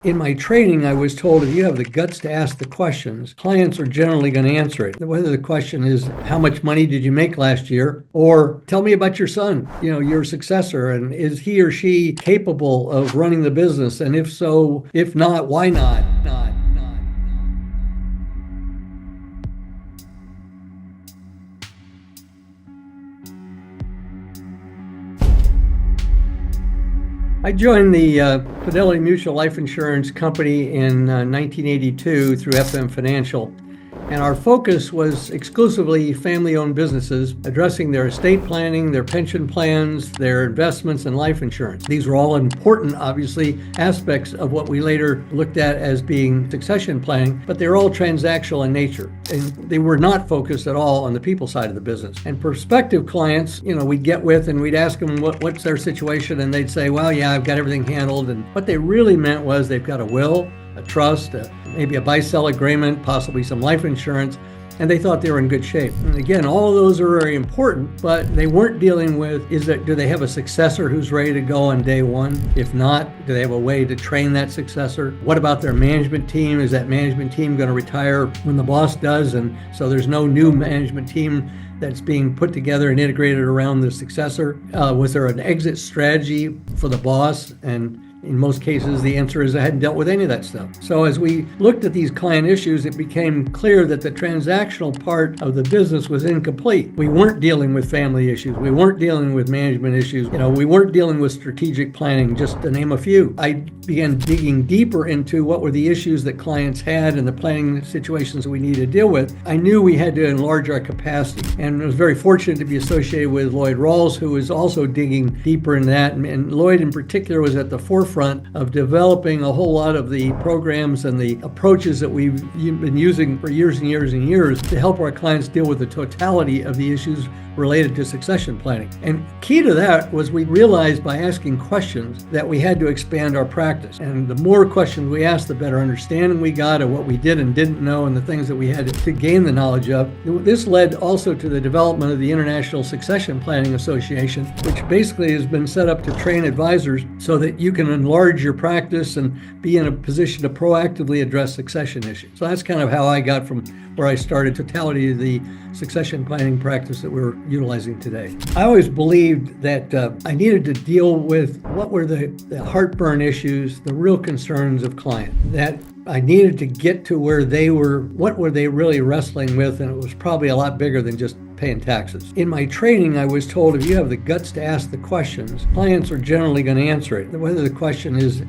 In my training, I was told if you have the guts to ask the questions, clients are generally going to answer it. Whether the question is, how much money did you make last year? Or tell me about your son, your successor, and is he or she capable of running the business? And if so, if not, why not? I joined the Fidelity Mutual Life Insurance Company in 1982 through FM Financial, and our focus was exclusively family-owned businesses addressing their estate planning, their pension plans, their investments, and life insurance. These were all important, obviously, aspects of what we later looked at as being succession planning, but they're all transactional in nature, and they were not focused at all on the people side of the business. And prospective clients, we'd get with and we'd ask them what's their situation, and they'd say, well, yeah, I've got everything handled. And what they really meant was they've got a will, a trust, maybe a buy-sell agreement, possibly some life insurance, and they thought they were in good shape. And again, all of those are very important, but they weren't dealing with, do they have a successor who's ready to go on day one? If not, do they have a way to train that successor? What about their management team? Is that management team going to retire when the boss does? And so there's no new management team that's being put together and integrated around the successor. Was there an exit strategy for the boss? And in most cases, the answer is I hadn't dealt with any of that stuff. So as we looked at these client issues, it became clear that the transactional part of the business was incomplete. We weren't dealing with family issues. We weren't dealing with management issues. We weren't dealing with strategic planning, just to name a few. I began digging deeper into what were the issues that clients had and the planning situations that we needed to deal with. I knew we had to enlarge our capacity, and I was very fortunate to be associated with Lloyd Rawls, who was also digging deeper in that. And Lloyd in particular was at the forefront of developing a whole lot of the programs and the approaches that we've been using for years and years and years to help our clients deal with the totality of the issues related to succession planning. And key to that was we realized by asking questions that we had to expand our practice. And the more questions we asked, the better understanding we got of what we did and didn't know and the things that we had to gain the knowledge of. This led also to the development of the International Succession Planning Association, which basically has been set up to train advisors so that you can enlarge your practice and be in a position to proactively address succession issues. So that's kind of how I got from where I started totality of the succession planning practice that we're utilizing today. I always believed that I needed to deal with what were the heartburn issues, the real concerns of clients, that I needed to get to where they were, what were they really wrestling with, and it was probably a lot bigger than just paying taxes. In my training, I was told if you have the guts to ask the questions, clients are generally going to answer it. Whether the question is,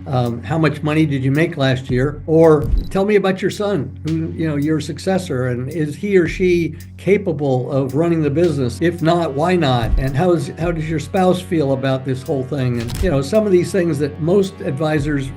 how much money did you make last year? Or tell me about your son, your successor, and is he or she capable of running the business? If not, why not? And how does your spouse feel about this whole thing? And, some of these things that most advisors,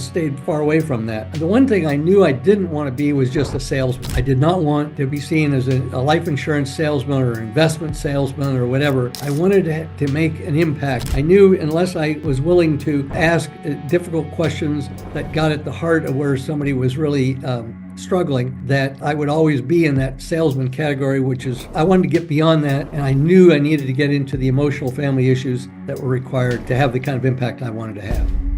stayed far away from that. The one thing I knew I didn't want to be was just a salesman. I did not want to be seen as a life insurance salesman or investment salesman or whatever. I wanted to make an impact. I knew unless I was willing to ask difficult questions that got at the heart of where somebody was really struggling, that I would always be in that salesman category, which is, I wanted to get beyond that, and I knew I needed to get into the emotional family issues that were required to have the kind of impact I wanted to have.